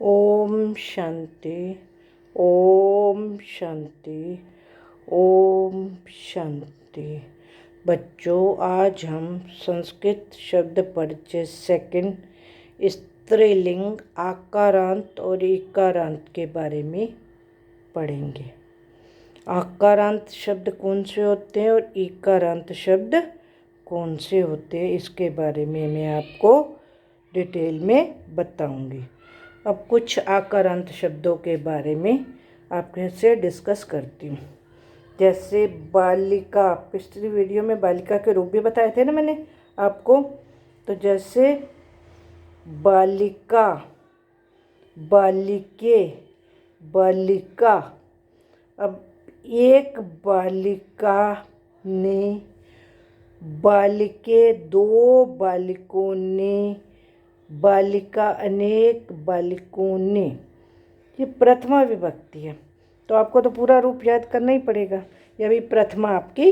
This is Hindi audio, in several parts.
ओम शांति, ओम शांति, ओम शांति। बच्चों, आज हम संस्कृत शब्द परिचय सेकंड स्त्रीलिंग आकारांत और इकारांत के बारे में पढ़ेंगे। आकारांत शब्द कौन से होते हैं और इकारांत शब्द कौन से होते हैं, इसके बारे में मैं आपको डिटेल में बताऊंगी। अब कुछ आकारांत शब्दों के बारे में आपके से डिस्कस करती हूँ। जैसे बालिका, पिछली वीडियो में बालिका के रूप भी बताए थे ना मैंने आपको। तो जैसे बालिका, बालिके, बालिका। अब एक बालिका ने, बालिके दो बालिकों ने, बालिका अनेक बालिकों ने, ये प्रथमा विभक्ति है। तो आपको तो पूरा रूप याद करना ही पड़ेगा। ये अभी प्रथमा आपकी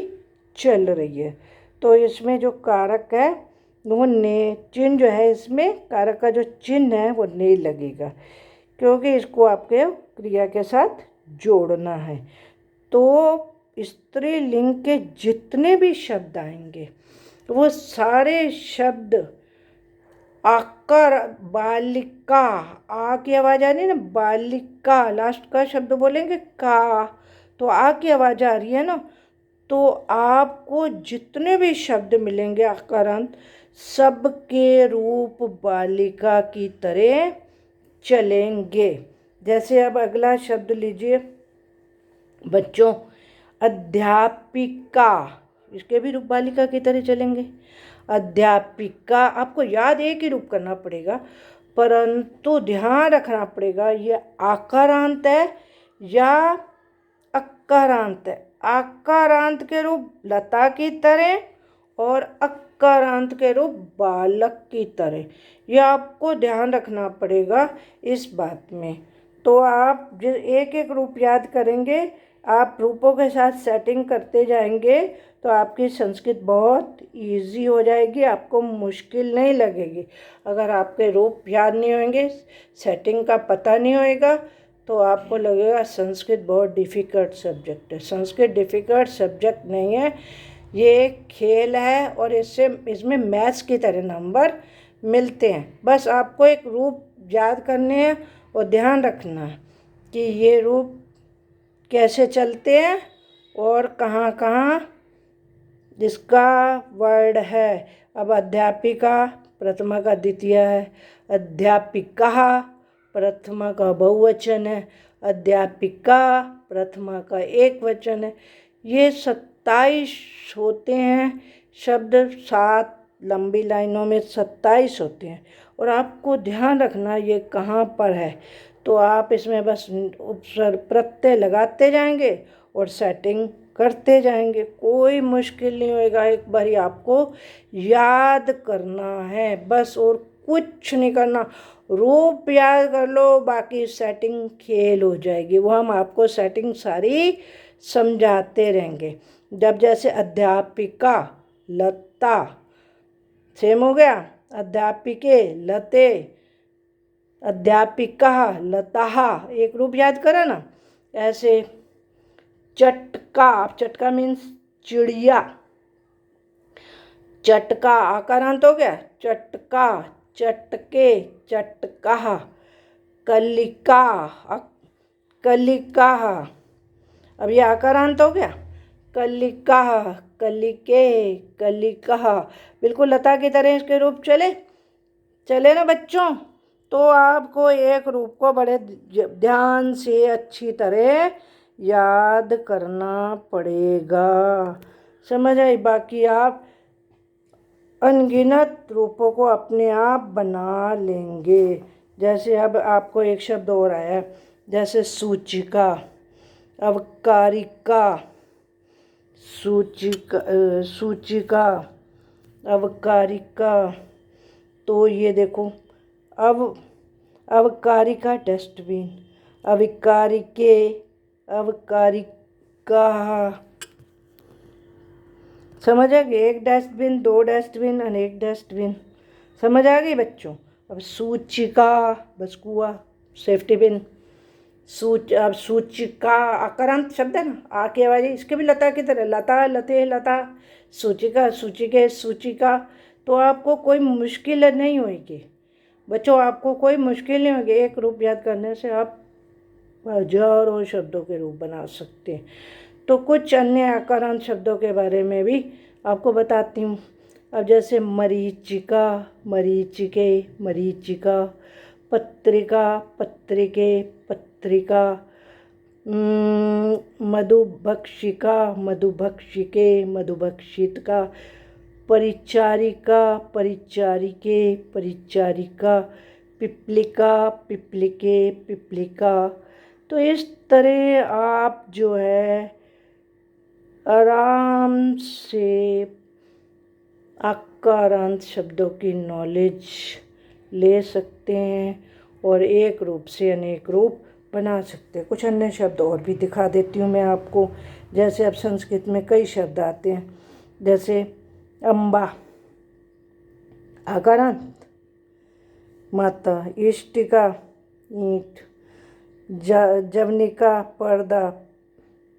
चल रही है। तो इसमें जो कारक है वो ने, चिन्ह जो है, इसमें कारक का जो चिन्ह है वो ने लगेगा, क्योंकि इसको आपके क्रिया के साथ जोड़ना है। तो स्त्रीलिंग के जितने भी शब्द आएंगे वो सारे शब्द आकर, बालिका, आ की आवाज़ आ रही है ना, बालिका, लास्ट का शब्द बोलेंगे का, तो आ की आवाज़ आ रही है ना। तो आपको जितने भी शब्द मिलेंगे आकारांत, सबके रूप बालिका की तरह चलेंगे। जैसे अब अगला शब्द लीजिए बच्चों, अध्यापिका, इसके भी रूप बालिका की तरह चलेंगे। अध्यापिका, आपको याद एक ही रूप करना पड़ेगा, परंतु ध्यान रखना पड़ेगा ये आकारांत है या अकारांत है। आकारांत के रूप लता की तरह और अकारांत के रूप बालक की तरह, यह आपको ध्यान रखना पड़ेगा इस बात में। तो आप एक एक रूप याद करेंगे, आप रूपों के साथ सेटिंग करते जाएंगे तो आपकी संस्कृत बहुत इजी हो जाएगी, आपको मुश्किल नहीं लगेगी। अगर आपके रूप याद नहीं होंगे, सेटिंग का पता नहीं होएगा, तो आपको लगेगा संस्कृत बहुत डिफ़िकल्ट सब्जेक्ट है। संस्कृत डिफ़िकल्ट सब्जेक्ट नहीं है, ये एक खेल है और इसमें मैथ्स की तरह नंबर मिलते हैं। बस आपको एक रूप याद करने हैं और ध्यान रखना है कि ये रूप कैसे चलते हैं और कहाँ कहाँ जिसका वर्ड है। अब अध्यापिका प्रथमा का द्वितीय है, अध्यापिका प्रथमा का बहुवचन है, अध्यापिका प्रथमा का एक वचन है। ये 27 होते हैं शब्द, 7 लंबी लाइनों में 27 होते हैं और आपको ध्यान रखना ये कहाँ पर है। तो आप इसमें बस उपसर्ग प्रत्यय लगाते जाएंगे और सेटिंग करते जाएंगे, कोई मुश्किल नहीं होएगा। एक बारी आपको याद करना है बस, और कुछ नहीं करना। रूप याद कर लो, बाकी सेटिंग खेल हो जाएगी, वो हम आपको सेटिंग सारी समझाते रहेंगे। जब जैसे अध्यापिका, लता, सेम हो गया, अध्यापिके, लते, अध्यापिका, लता, एक रूप याद करा ना। ऐसे चटका, चटका मीन्स चिड़िया, चटका आकारांत हो गया, चटका, चटके, चटका, कलिका, कलिका, अब ये आकारांत हो गया, कलिका, कलिके, कलिका। बिल्कुल लता की तरह इसके रूप चले चले ना बच्चों। तो आपको एक रूप को बड़े ध्यान से अच्छी तरह याद करना पड़ेगा, समझ आई। बाकी आप अनगिनत रूपों को अपने आप बना लेंगे। जैसे अब आपको एक शब्द और आया, जैसे सूचिका, अवकारिका, सूचिका, सूचिका, अवकारिका। तो ये देखो, अवकारिका डस्टबिन, अविकारिके, अवकारिका, समझ आ गई? एक डस्टबिन, दो डस्टबिन, अनेक डस्टबिन। समझ आ गई बच्चों? अब सूचिका, बस कुआ, सेफ्टी बिन। अब सूचिका आकारांत शब्द है ना, आ की आवाज इसके भी लता की तरह, लता, लते, लता। सूचिका, सूचिके, सूचिका। तो आपको कोई मुश्किल नहीं होगी बच्चों, आपको कोई मुश्किल नहीं होगी। एक रूप याद करने से आप हजारों शब्दों के रूप बना सकते हैं। तो कुछ अन्य आकारांत शब्दों के बारे में भी आपको बताती हूँ। अब जैसे मरीचिका, मरीचिके, मरीचिका। पत्रिका, पत्रिके, पत्रिका। मधुभक्षिका, मधुभक्षिके, मधुभक्षिका। परिचारिका, परिचारिके, परिचारिका। पिपलिका, पिपलिके, पिपलिका। तो इस तरह आप जो है आराम से आकारांत शब्दों की नॉलेज ले सकते हैं और एक रूप से अनेक रूप बना सकते हैं। कुछ अन्य शब्द और भी दिखा देती हूँ मैं आपको। जैसे अब संस्कृत में कई शब्द आते हैं, जैसे अम्बा आकारांत, माता, इष्टिका ईंट, जवनिका पर्दा,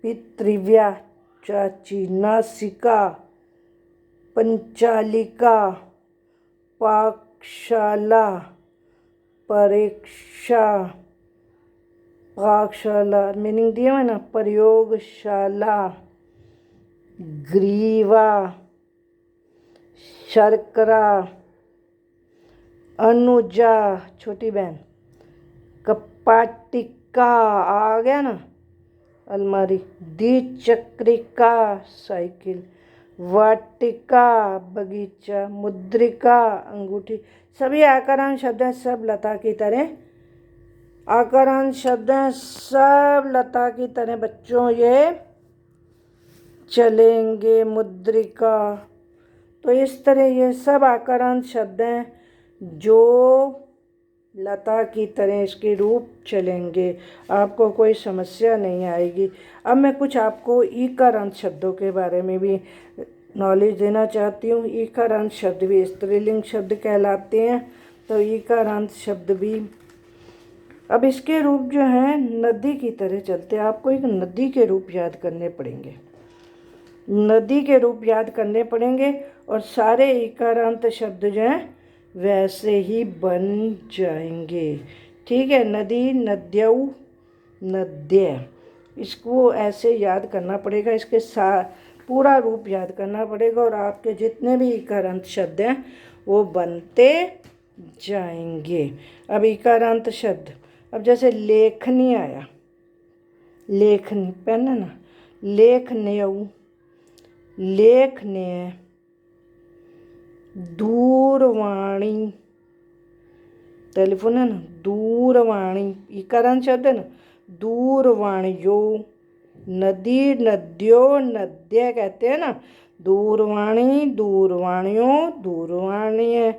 पितृव्या चाची, नासिका पंचालिका, पाकशाला परीक्षा, पाकशाला मीनिंग दिया है ना, प्रयोगशाला, ग्रीवा, शर्करा, अनुजा छोटी बहन, कपाटिका आ गया ना अलमारी, द्विचक्रिका साइकिल, वाटिका बगीचा, मुद्रिका अंगूठी। सभी आकारांत शब्द हैं, सब लता की तरह आकारांत शब्द हैं, सब लता की तरह बच्चों ये चलेंगे। मुद्रिका, तो इस तरह ये सब आकारांत शब्द हैं जो लता की तरह इसके रूप चलेंगे, आपको कोई समस्या नहीं आएगी। अब मैं कुछ आपको ईकारांत शब्दों के बारे में भी नॉलेज देना चाहती हूँ। ईकारांत शब्द भी स्त्रीलिंग शब्द कहलाते हैं। तो ईकारांत शब्द भी, अब इसके रूप जो हैं नदी की तरह चलते हैं। आपको एक नदी के रूप याद करने पड़ेंगे, नदी के रूप याद करने पड़ेंगे और सारे ईकारांत शब्द जो हैं वैसे ही बन जाएंगे। ठीक है, नदी, नद्यौ, नद्य, इसको ऐसे याद करना पड़ेगा, इसके पूरा रूप याद करना पड़ेगा और आपके जितने भी इकारांत शब्द हैं वो बनते जाएंगे। अब इकारांत शब्द, अब जैसे लेखनी आया, लेखनी पेन है ना, लेखन्यौ, लेखन्य, दूरवाणी टेलीफोन है ना, दूरवाणी इकारांत शब्द है ना, दूरवाणियो, नदी, नद्यो, नद्य कहते हैं ना, दूरवाणी, दूरवाणियों, दूरवाणी है।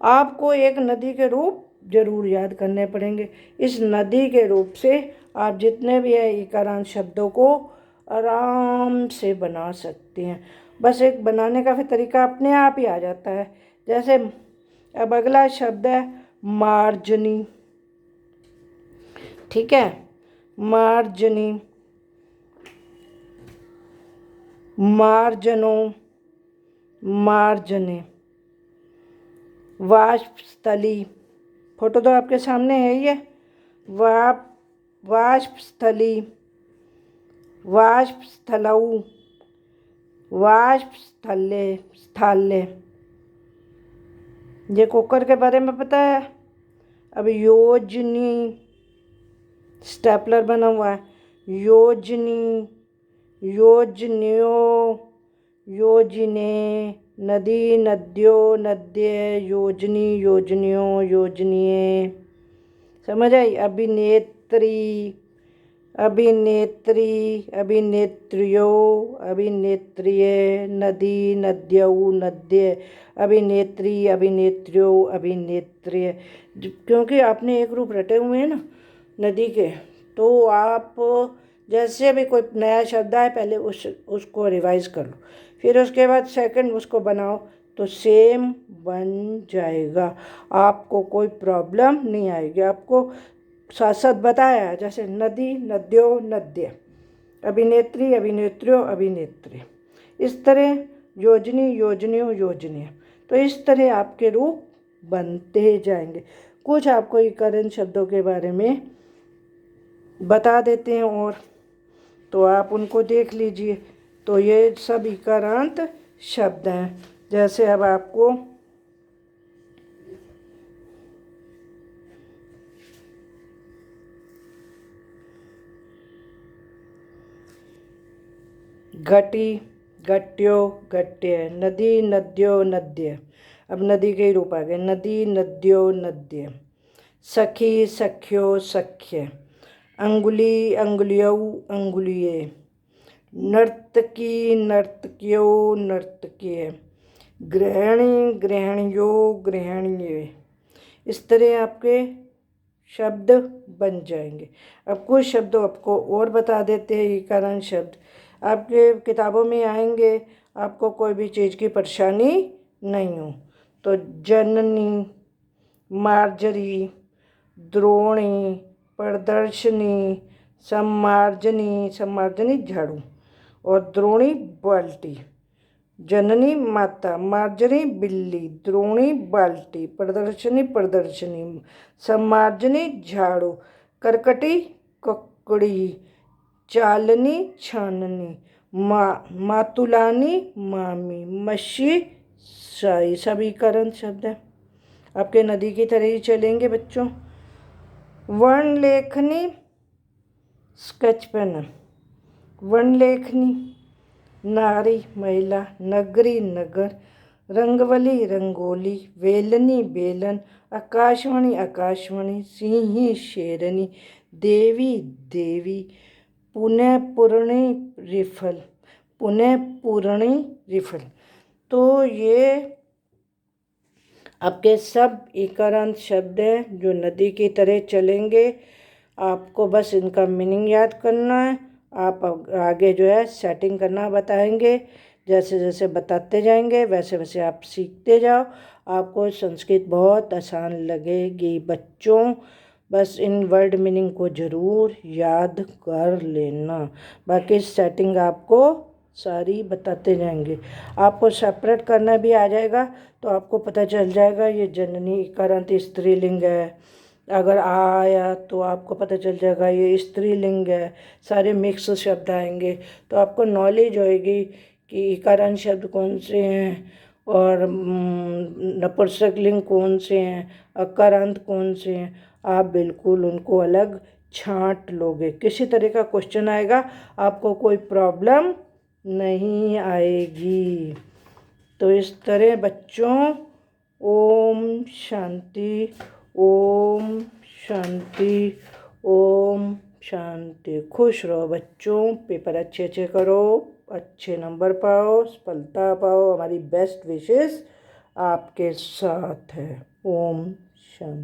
आपको एक नदी के रूप जरूर याद करने पड़ेंगे। इस नदी के रूप से आप जितने भी है इकारांत शब्दों को आराम से बना सकते हैं। बस एक बनाने का फिर तरीका अपने आप ही आ जाता है। जैसे अब अगला शब्द है मार्जनी। ठीक है, मार्जनी, मार्जनो, मार्जने, वाष्पस्थली, फोटो तो आपके सामने है ये, वाष्पस्थली, वाष्पस्थलौ, वाष्पस्थल्य, स्थाल्य। ये कुकर के बारे में पता है। अब योजनी, स्टेपलर बना हुआ है, योजनी, योजनियो, योजने, नदी, नद्यो, नद्य, योजनी, योजनियों, योजनीय। समझ आई? अभिनेत्री, अभिनेत्री, अभिनेत्रियो, अभिनेत्रिय, नदी, नद्यौ, नद्य, अभिनेत्री, अभिनेत्रियो, अभिनेत्रिय। क्योंकि आपने एक रूप रटे हुए हैं ना नदी के, तो आप जैसे भी कोई नया शब्द आए पहले उसको रिवाइज कर लो, फिर उसके बाद सेकंड उसको बनाओ तो सेम बन जाएगा, आपको कोई प्रॉब्लम नहीं आएगी। आपको साथ साथ बताया जैसे नदी, नद्यों, नद्य, अभिनेत्री, अभिनेत्रियों, अभिनेत्री, इस तरह योजनी, योजनियों, योजनियाँ। तो इस तरह आपके रूप बनते जाएंगे। कुछ आपको इकारांत शब्दों के बारे में बता देते हैं और तो आप उनको देख लीजिए। तो ये सब इकारांत शब्द हैं। जैसे अब आपको घटी, घट्यो, घट्य, नदी, नद्यो, नद्य। अब नदी के ही रूप आ गए, नदी, नद्यो, नद्य, सखी, सख्यो, सख्य, अंगुली, अंगुलियों, अंगुलिये, नर्तकी, नर्तकियो, नर्तकीय, गृहिणी, गृहिणियो, गृहिणीये। इस तरह आपके शब्द बन जाएंगे। अब कुछ शब्द आपको और बता देते हैं इकारांत शब्द, आपके किताबों में आएंगे, आपको कोई भी चीज़ की परेशानी नहीं हो। तो जननी, मार्जरी, द्रोणी, प्रदर्शनी, सम्मार्जनी, सम्मार्जनी झाड़ू, और द्रोणी बाल्टी। जननी माता, मार्जरी बिल्ली, द्रोणी बाल्टी, प्रदर्शनी प्रदर्शनी, सम्मार्जनी झाड़ू, करकटी ककड़ी, चालनी छाननी, मातुलानी मामी, मच्छी साई। सभी इकारांत शब्द है, आपके नदी की तरह ही चलेंगे बच्चों। वर्ण लेखनी, स्केच पेन, वर्ण लेखनी, नारी महिला, नगरी नगर, रंगवली रंगोली, वेलनी बेलन, आकाशवाणी आकाशवाणी, सिंही शेरनी, देवी देवी, पुनः पूर्णी रिफल, पुनः पूर्णी रिफल। तो ये आपके सब इकारांत शब्द हैं जो नदी की तरह चलेंगे। आपको बस इनका मीनिंग याद करना है। आप आगे जो है सेटिंग करना बताएंगे, जैसे जैसे बताते जाएंगे वैसे वैसे आप सीखते जाओ। आपको संस्कृत बहुत आसान लगेगी बच्चों। बस इन वर्ड मीनिंग को ज़रूर याद कर लेना, बाकी सेटिंग आपको सारी बताते जाएंगे। आपको सेपरेट करना भी आ जाएगा तो आपको पता चल जाएगा ये जननी इकारांत स्त्रीलिंग है। अगर आया तो आपको पता चल जाएगा ये स्त्रीलिंग है। सारे मिक्स शब्द आएंगे तो आपको नॉलेज होएगी कि इकारांत शब्द कौन से हैं और नपुंसक लिंग कौन से हैं, अकारांत कौन से हैं। आप बिल्कुल उनको अलग छांट लोगे। किसी तरह का क्वेश्चन आएगा आपको कोई प्रॉब्लम नहीं आएगी। तो इस तरह बच्चों, ओम शांति, ओम शांति, ओम शांति। खुश रहो बच्चों, पेपर अच्छे अच्छे करो, अच्छे नंबर पाओ, सफलता पाओ। हमारी बेस्ट विशेस आपके साथ है। ओम शांति।